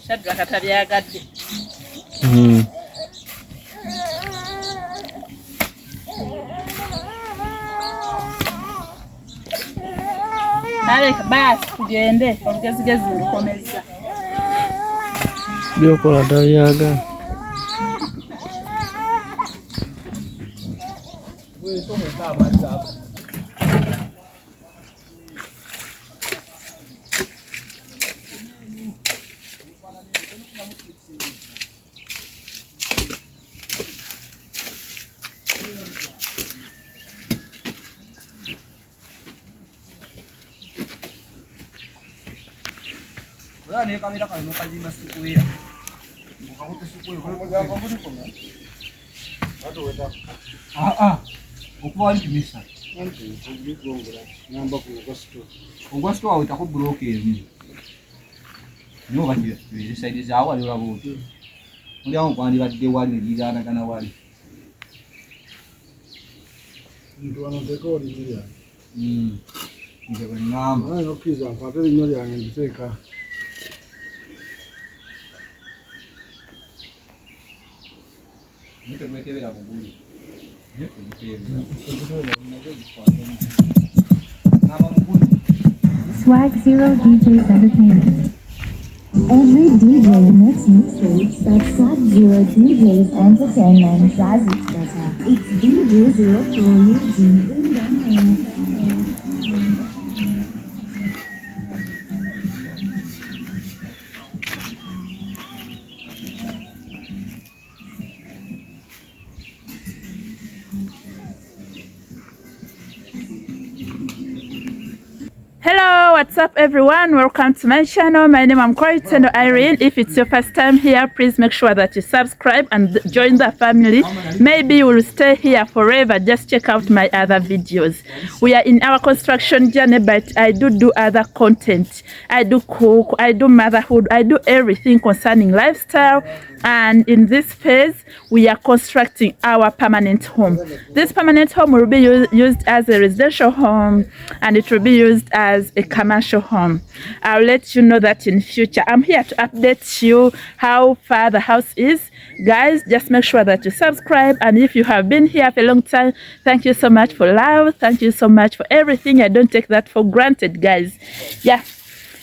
Shadraka tabyagadde. Aleka basi tugende olugezigezi lukomeza. Byokola tabyaga. Ne kamera kano kazima sikuya. Mukahote sikuya kwa mjamba mbona kona? Watu weta. Okuwali kimisa. Namba ku Augusto. Augusto awo tako block eri. Nyo bati side za awali labo. Ndi awo kwandi badde wali lidana kana wali. Ndo anateko lilia. Ndio ngamba. No kiza patele nyori yange nditeka. Swag Zero DJs Entertainment. Every DJ in this mixtape says Swag Zero DJs Entertainment does it better. It's DJ Zero for you, Hello, what's up everyone? Welcome to my channel. My name is Koritendo Irene. If it's your first time here, please make sure that you subscribe and join the family. Maybe you will stay here forever. Just check out my other videos. We are in our construction journey, but I do other content. I do cook, I do motherhood, I do everything concerning lifestyle. And in this phase, we are constructing our permanent home. This permanent home will be used as a residential home, and it will be used as a commercial home. I'll let you know that in future. I'm here to update you how far the house is. Guys, just make sure that you subscribe, and if you have been here for a long time, thank you so much for love. Thank you so much for everything. I don't take that for granted, guys. Yeah.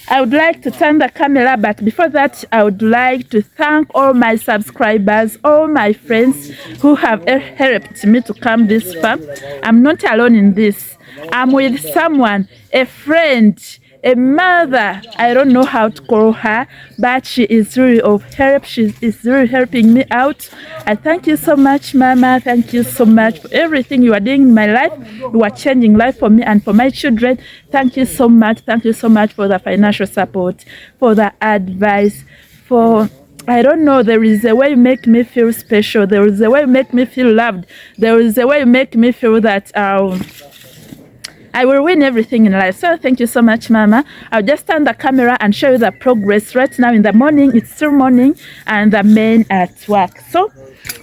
I would like to turn the camera, but before that, I would like to thank all my subscribers, all my friends who have helped me to come this far. I'm not alone in this. I'm with someone, a friend, a mother. I don't know how to call her, but she is really of help. She is really helping me out. I thank you so much, Mama. Thank you so much for everything you are doing in my life. You are changing life for me and for my children. Thank you so much. Thank you so much for the financial support, for the advice, for... I don't know, there is a way you make me feel special. There is a way you make me feel loved. There is a way you make me feel that I will win everything in life. So thank you so much, Mama. I'll just turn the camera and show you the progress. Right now in the morning, it's still morning, and the men at work. So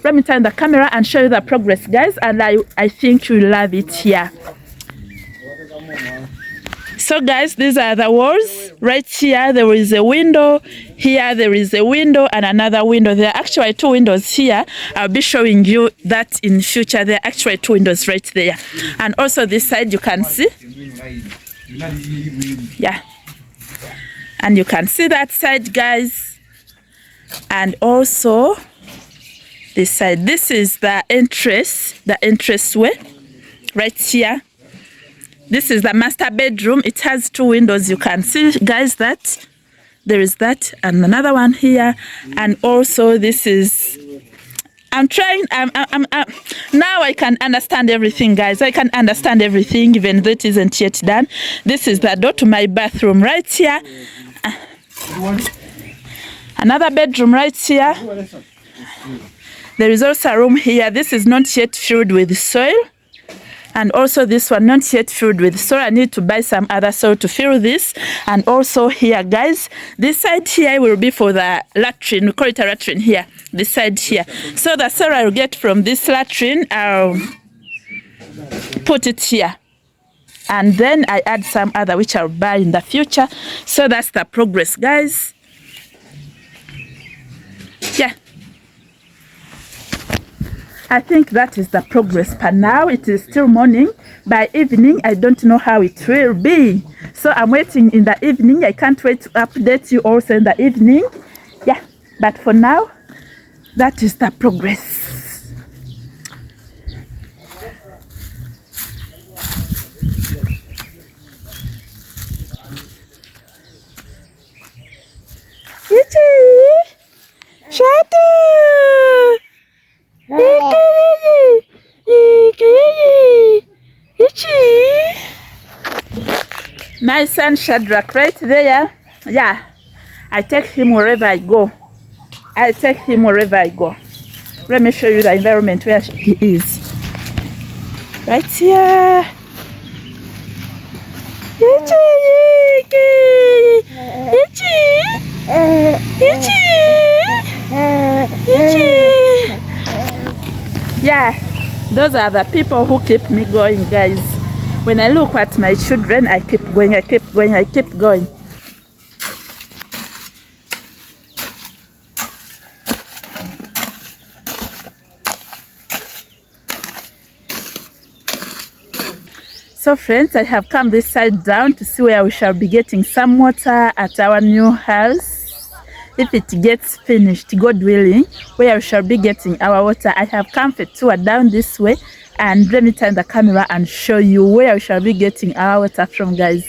let me turn the camera and show you the progress, guys, and I think you'll love it here. So guys, these are the walls. Right here there is a window, here there is a window and another window. There are actually two windows here. I'll be showing you that in future. There are actually two windows right there. And also this side you can see. Yeah. And you can see that side, guys. And also this side. This is the entrance way right here. This is the master bedroom. It has two windows. You can see, guys, that there is that and another one here. And also this is... I'm trying... now I can understand everything, guys. I can understand everything, even though it isn't yet done. This is the door to my bathroom right here. Another bedroom right here. There is also a room here. This is not yet filled with soil. And also this one not yet filled with soil. I need to buy some other soil to fill this. And also here, guys, this side here will be for the latrine. We call it a latrine here. This side here. So the soil I will get from this latrine, I'll put it here. and then I add some other which I'll buy in the future. So that's the progress, guys. Yeah, I think that is the progress. For now it is still morning. By evening I don't know how it will be, so I'm waiting in the evening. I can't wait to update you also in the evening. Yeah, but for now that is the progress. My son Shadrach right there. Yeah, I take him wherever I go. I take him wherever I go. Let me show you the environment where he is. Right here. Yeah, those are the people who keep me going, guys. When I look at my children, I keep going, I keep going, I keep going. So friends, I have come this side down to see where we shall be getting some water at our new house. If it gets finished, God willing, where we shall be getting our water. I have come for a tour down this way, and let me turn the camera and show you where we shall be getting our water from, guys.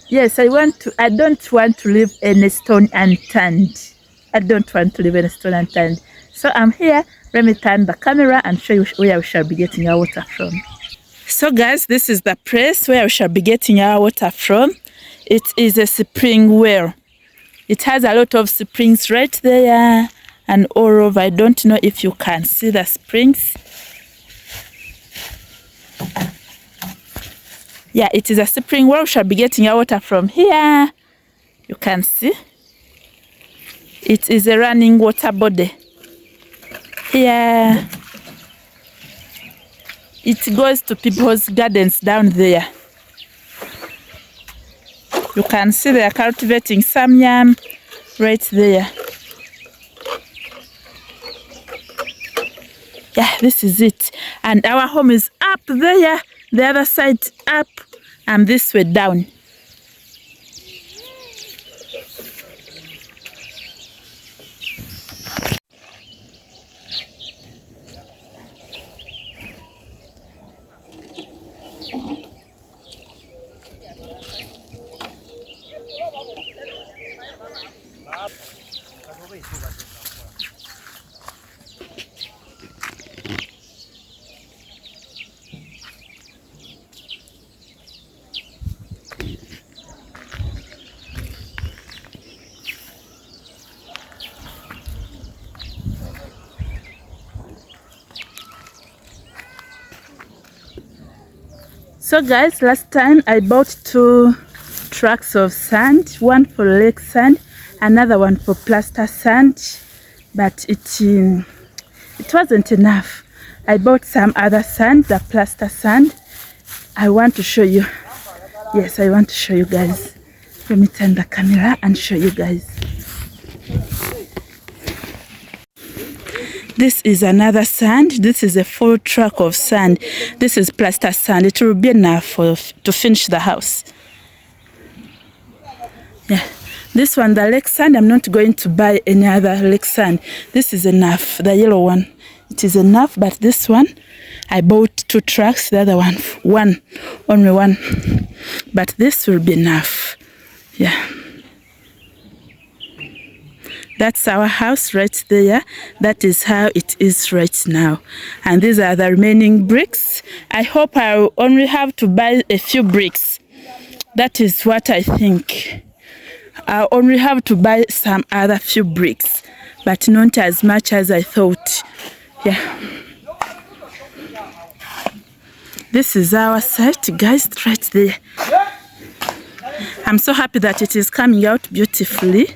Yes, I don't want to leave any stone unturned. I don't want to leave any stone unturned. So I'm here. Let me turn the camera and show you where we shall be getting our water from. So guys, this is the place where we shall be getting our water from. It is a spring well. It has a lot of springs right there and all over. I don't know if you can see the springs. Yeah, it is a spring well. We shall be getting our water from here. You can see. It is a running water body. Here. It goes to people's gardens down there. You can see they are cultivating some yam right there. Yeah, this is it. And our home is up there, the other side up, and this way down. So guys, last time I bought 2 trucks of sand, one for lake sand, another one for plaster sand, but it wasn't enough. I bought some other sand, the plaster sand. I want to show you. Yes, I want to show you guys. Let me turn the camera and show you guys. This is another sand. This is a full truck of sand. This is plaster sand. It will be enough to finish the house. Yeah. This one, the lake sand, I'm not going to buy any other lake sand. This is enough, the yellow one. It is enough, but this one, I bought 2 trucks, the other one, only one. But this will be enough. Yeah. That's our house right there. That is how it is right now. And these are the remaining bricks. I hope I'll only have to buy a few bricks. That is what I think. I'll only have to buy some other few bricks, but not as much as I thought. Yeah. This is our site, guys, right there. I'm so happy that it is coming out beautifully.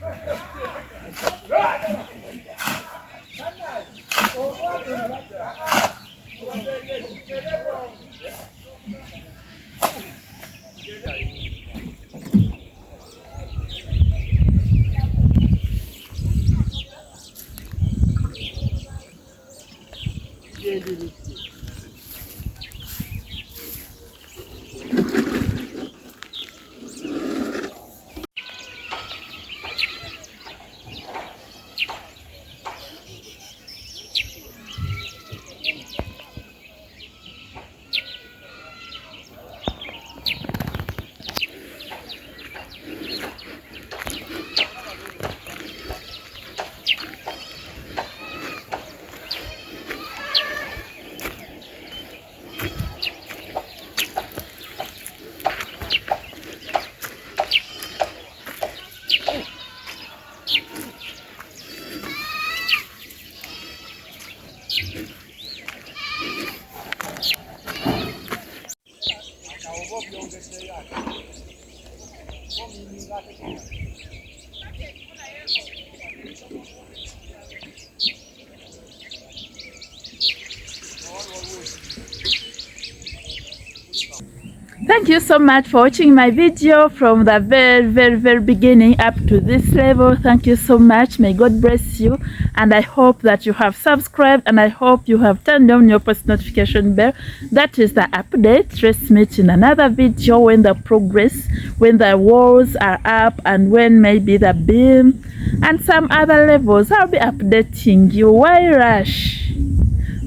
Thank you so much for watching my video from the very beginning up to this level. Thank you so much. May God bless you, and I hope that you have subscribed, and I hope you have turned on your post notification bell. That is the update. Let's meet in another video when the progress, when the walls are up, and when maybe the beam and some other levels. I'll be updating you. Why rush?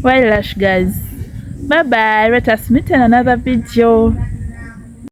Why rush, guys? Bye bye. Let us meet in another video.